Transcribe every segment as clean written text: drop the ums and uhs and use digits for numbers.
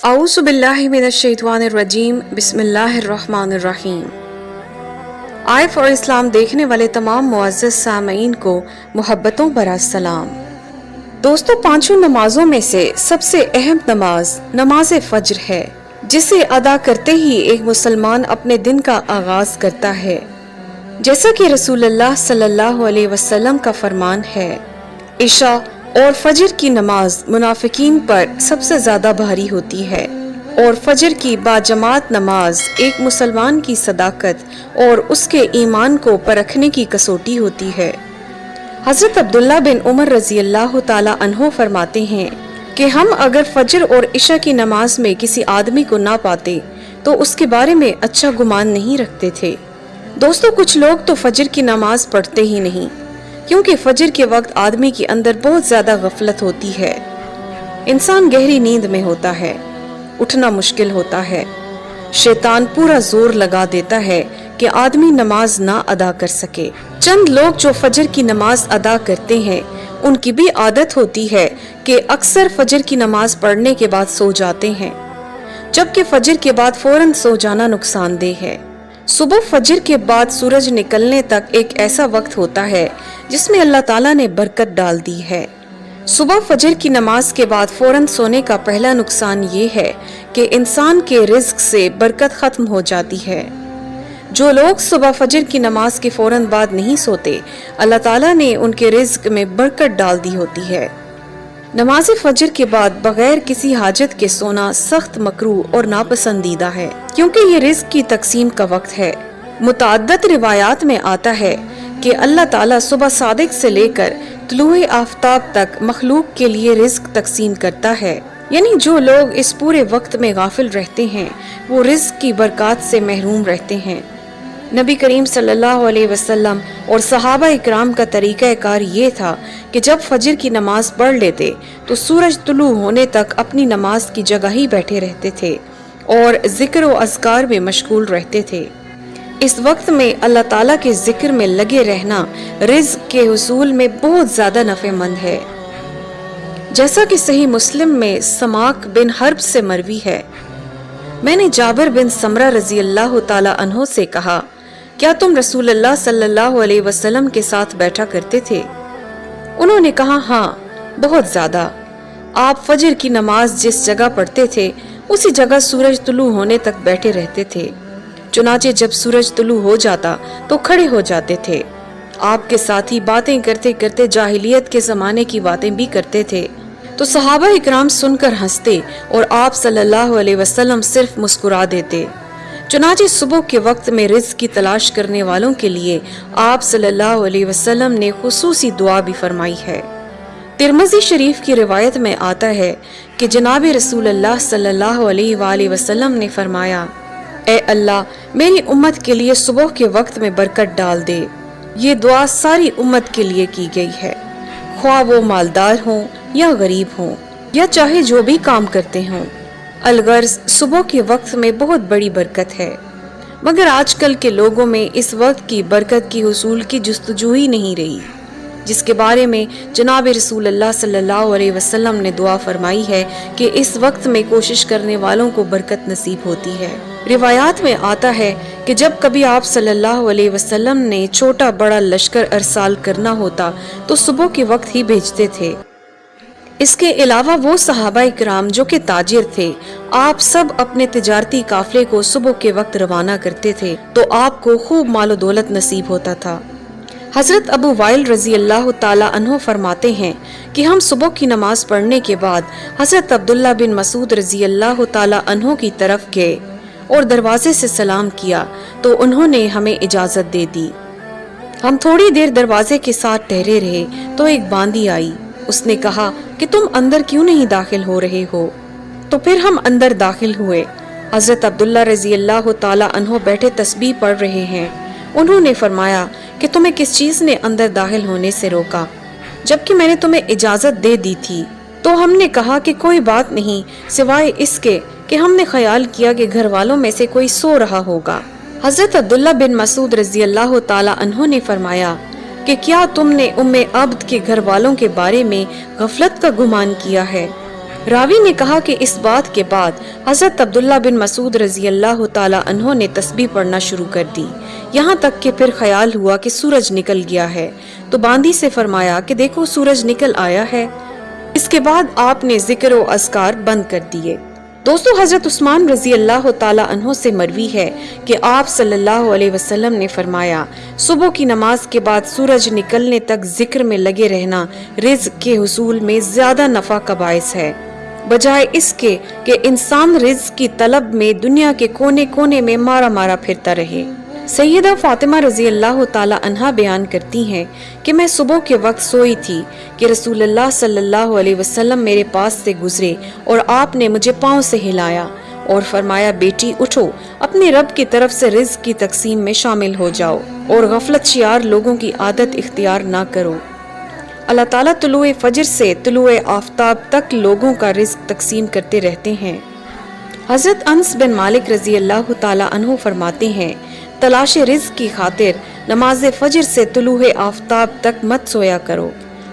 औज़ु बिल्लाहि मिनश्शैतानिर्रजीम बिस्मिल्लाहिर्रहमानिर्रहीम। I for इस्लाम देखने वाले तमाम मुअज़्ज़ज़ सामईन को मुहब्बतों भरा सलाम। दोस्तों, पांचों नमाजों में से सबसे अहम नमाज नमाज फज्र है, जिसे अदा करते ही एक मुसलमान अपने दिन का आगाज करता है। जैसा कि रसूलुल्लाह सल्लल्लाहु अलैहि वसल्लम का फरमान है, इशा और फजर की नमाज मुनाफिकीन पर सबसे ज्यादा भारी होती है, और फजर की बाजमात नमाज एक मुसलमान की सदाकत और उसके ईमान को परखने की कसौटी होती है। हजरत अब्दुल्ला बिन उमर रजी अल्लाह ताला अन्हो फरमाते हैं कि हम अगर फजर और इशा की नमाज में किसी आदमी को ना पाते तो उसके बारे में अच्छा गुमान नहीं रखते थे। दोस्तों, कुछ लोग तो फजर की नमाज पढ़ते ही नहीं, क्योंकि फजर के वक्त आदमी के अंदर बहुत ज्यादा गफलत होती है। इंसान गहरी नींद में होता है, उठना मुश्किल होता है। शैतान पूरा जोर लगा देता है कि आदमी नमाज ना अदा कर सके। चंद लोग जो फजर की नमाज अदा करते हैं, उनकी भी आदत होती है कि अक्सर फजर की नमाज पढ़ने के बाद सो जाते हैं, जबकि फजर के बाद फौरन सो जाना नुकसानदेह है। सुबह फजर के बाद सूरज निकलने तक एक ऐसा वक्त होता है जिसमें अल्लाह ताला ने बरकत डाल दी है। सुबह फजर की नमाज के बाद फौरन सोने का पहला नुकसान ये है कि इंसान के रिज्क से बरकत खत्म हो जाती है। जो लोग सुबह फजर की नमाज के फौरन बाद नहीं सोते, अल्लाह ताला ने उनके रिज्क में बरकत डाल दी होती है। नमाज फजर के बाद बगैर किसी हाजत के सोना सख्त मकरूह और नापसंदीदा है, क्योंकि ये रिज्क की तकसीम का वक्त है। मुतअद्दिद रिवायात में आता है कि अल्लाह ताला सुबह सादिक से लेकर तुलूए आफ्ताब तक मखलूक के लिए रिज्क तकसीम करता है। यानी जो लोग इस पूरे वक्त में गाफिल रहते हैं, वो रिज्क की बरकत से महरूम रहते हैं। नबी करीम सल्लल्लाहु अलैहि वसल्लम और सहाबा इकराम का तरीका कार ये था कि जब फजर की नमाज पढ़ लेते तो सूरज तुलू होने तक अपनी नमाज की जगह ही बैठे रहते थे और जिक्र व अज़कार में मशगूल रहते थे। इस वक्त में अल्लाह ताला के जिक्र में लगे रहना रिज़्क के हुसूल में बहुत ज्यादा नफेमंद है। जैसा कि सही मुस्लिम में समाक बिन हर्ब से मरवी है, मैंने जाबिर बिन समरा रजी अल्लाह ताला अन्हो से कहा, क्या तुम रसूलुल्लाह सल्लल्लाहु अलैहि वसल्लम के साथ बैठा करते थे? उन्होंने कहा, हाँ, बहुत ज्यादा। आप फजर की नमाज जिस जगह पढ़ते थे, उसी जगह सूरज तुलू होने तक बैठे रहते थे। चुनाचे जब सूरज तुलू हो जाता तो खड़े हो जाते थे। आपके साथी बातें करते करते जाहिलियत के जमाने की बातें भी करते थे, तो सहाबा इकराम सुनकर हंसते और आप सल्लल्लाहु अलैहि वसल्लम सिर्फ मुस्कुरा देते। चुनाचे सुबह के वक्त में रिज़्क की तलाश करने वालों के लिए आप सल्लल्लाहु अलैहि वसल्लम ने खुसूसी दुआ भी फरमाई है। तिरमिज़ी शरीफ की रिवायत में आता है कि जनाब रसूलुल्लाह सल्लल्लाहु अलैहि वसल्लम ने फरमाया, ए अल्लाह, मेरी उम्मत के लिए सुबह के वक्त में बरकत डाल दे। ये दुआ सारी उम्मत के लिए की गई है, ख्वाह वो मालदार हों या गरीब हों या चाहे जो भी काम करते हों। अलगर्ज सुबह के वक्त में बहुत बड़ी बरकत है, मगर आजकल के लोगों में इस वक्त की बरकत की हुसूल की जुस्तजू ही नहीं रही, जिसके बारे में जनाब रसूलुल्लाह सल्लल्लाहु अलैहि वसल्लम ने दुआ फरमाई है कि इस वक्त में कोशिश करने वालों को बरकत नसीब होती है। रिवायात में आता है कि जब कभी आप सल्लल्लाहु अलैहि वसल्लम ने छोटा बड़ा लश्कर अरसाल करना होता तो सुबह के वक्त ही भेजते थे। इसके अलावा वो सहाबा इकराम जो कि ताजिर थे, आप सब अपने तिजारती काफले को सुबह के वक्त रवाना करते थे तो आपको खूब मालो दौलत नसीब होता था। हजरत अबू वाइल रजी अल्लाह ताला अन्हो फरमाते हैं कि हम सुबह की नमाज पढ़ने के बाद हजरत अब्दुल्ला बिन मसूद रजी अल्लाह ताला अन्हो की तरफ गए और दरवाजे से सलाम किया तो उन्होंने हमें इजाजत दे दी। हम थोड़ी देर दरवाजे के साथ ठहरे रहे तो एक बांदी आई। उसने कहा कि तुम अंदर क्यों नहीं दाखिल हो रहे हो? तो फिर हम अंदर दाखिल हुए। हजरत अब्दुल्ला रजी अल्लाह ताला अन्हो बैठे तस्बीह पढ़ रहे हैं। उन्होंने फरमाया कि तुम्हें किस चीज ने अंदर दाखिल होने से रोका, जबकि मैंने तुम्हें इजाजत दे दी थी? तो हमने कहा कि कोई बात नहीं, सिवाय इसके कि हमने ख्याल किया कि घर वालों में से कोई सो रहा होगा। हजरत अब्दुल्ला बिन मसूद रजी अल्लाह ताला अन्हो ने फरमाया कि क्या तुमने उम्मे अब्द के घर वालों के बारे में गफलत का गुमान किया है? راوی نے کہا کہ اس بات کے بعد حضرت عبداللہ بن مسعود رضی اللہ تعالی عنہ نے تسبیح پڑھنا شروع کر دی، یہاں تک کہ پھر خیال ہوا کہ سورج نکل گیا ہے تو باندی سے فرمایا کہ دیکھو سورج نکل آیا ہے۔ اس کے بعد آپ نے ذکر و اذکار بند کر دیے۔ دوستو، حضرت عثمان رضی اللہ تعالی عنہ سے مروی ہے کہ آپ صلی اللہ علیہ وسلم نے فرمایا، صبح کی نماز کے بعد سورج نکلنے تک ذکر میں لگے رہنا رزق کے حصول میں زیادہ نفع کا باعث ہے، بجائے اس کے کہ انسان رزق کی طلب میں دنیا کے کونے کونے میں مارا مارا پھرتا رہے۔ سیدہ فاطمہ رضی اللہ تعالی عنہا بیان کرتی ہیں کہ میں صبح کے وقت سوئی تھی کہ رسول اللہ صلی اللہ علیہ وسلم میرے پاس سے گزرے اور آپ نے مجھے پاؤں سے ہلایا اور فرمایا، بیٹی اٹھو، اپنے رب کی طرف سے رزق کی تقسیم میں شامل ہو جاؤ اور غفلت شیار لوگوں کی عادت اختیار نہ کرو۔ اللہ تعالیٰ طلوع فجر سے طلوع آفتاب تک لوگوں کا رزق تقسیم کرتے رہتے ہیں۔ حضرت انس بن مالک رضی اللہ تعالی عنہ فرماتے ہیں، تلاش رزق کی خاطر نماز فجر سے طلوع آفتاب تک مت سویا کرو۔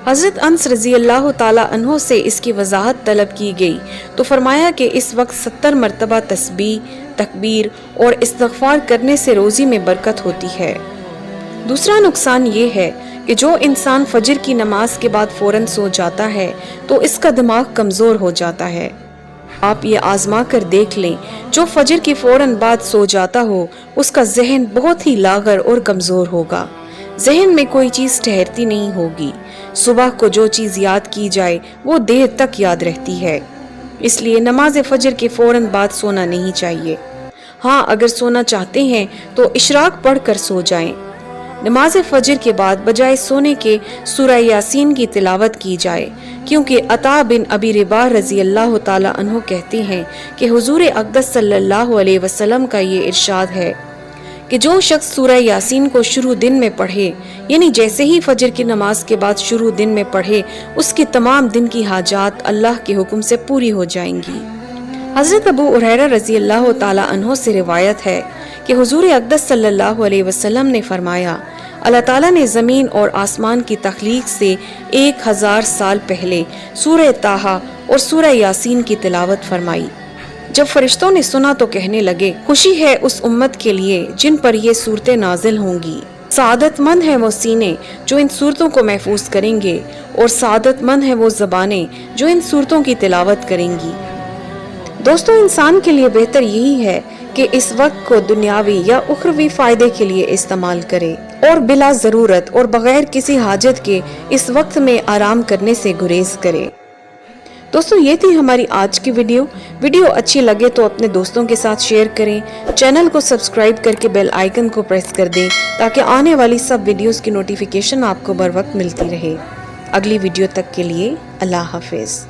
حضرت انس رضی اللہ تعالی عنہ سے اس کی وضاحت طلب کی گئی تو فرمایا کہ اس وقت 70 مرتبہ تسبیح، تکبیر اور استغفار کرنے سے روزی میں برکت ہوتی ہے۔ دوسرا نقصان یہ ہے کہ جو انسان فجر کی نماز کے بعد فوراً سو جاتا ہے تو اس کا دماغ کمزور ہو جاتا ہے۔ آپ یہ آزما کر دیکھ لیں، جو فجر کی فوراً بعد سو جاتا ہو اس کا ذہن بہت ہی لاغر اور کمزور ہوگا، ذہن میں کوئی چیز ٹھہرتی نہیں ہوگی۔ صبح کو جو چیز یاد کی جائے وہ دیر تک یاد رہتی ہے، اس لیے نماز فجر کے فوراً بعد سونا نہیں چاہیے۔ ہاں، اگر سونا چاہتے ہیں تو اشراق پڑھ کر سو جائیں۔ نماز فجر کے بعد بجائے سونے کے سورہ یاسین کی تلاوت کی جائے، کیونکہ عطا بن ابی رباح رضی اللہ تعالی عنہ کہتے ہیں کہ حضور اقدس صلی اللہ علیہ وسلم کا یہ ارشاد ہے کہ جو شخص سورہ یاسین کو شروع دن میں پڑھے، یعنی جیسے ہی فجر کی نماز کے بعد شروع دن میں پڑھے، اس کی تمام دن کی حاجات اللہ کے حکم سے پوری ہو جائیں گی۔ حضرت ابو ہریرہ رضی اللہ تعالی عنہ سے روایت ہے کہ حضور اقدس صلی اللہ علیہ وسلم نے فرمایا، اللہ تعالیٰ نے زمین اور آسمان کی تخلیق سے 1000 سال پہلے سورہ طٰہٰ اور سورہ یاسین کی تلاوت فرمائی۔ جب فرشتوں نے سنا تو کہنے لگے، خوشی ہے اس امت کے لیے جن پر یہ صورتیں نازل ہوں گی، سعادت مند ہیں وہ سینے جو ان صورتوں کو محفوظ کریں گے، اور سعادت مند ہیں وہ زبانیں جو ان صورتوں کی تلاوت کریں گی۔ دوستو، انسان کے لیے بہتر یہی ہے کہ اس وقت کو دنیاوی یا اخروی فائدے کے لیے استعمال کرے اور بلا ضرورت اور بغیر کسی حاجت کے اس وقت میں آرام کرنے سے گریز کرے۔ دوستو، یہ تھی ہماری آج کی ویڈیو اچھی لگے تو اپنے دوستوں کے ساتھ شیئر کریں، چینل کو سبسکرائب کر کے بیل آئیکن کو پریس کر دیں تاکہ آنے والی سب ویڈیوز کی نوٹیفیکیشن آپ کو بر وقت ملتی رہے۔ اگلی ویڈیو تک کے لیے اللہ حافظ۔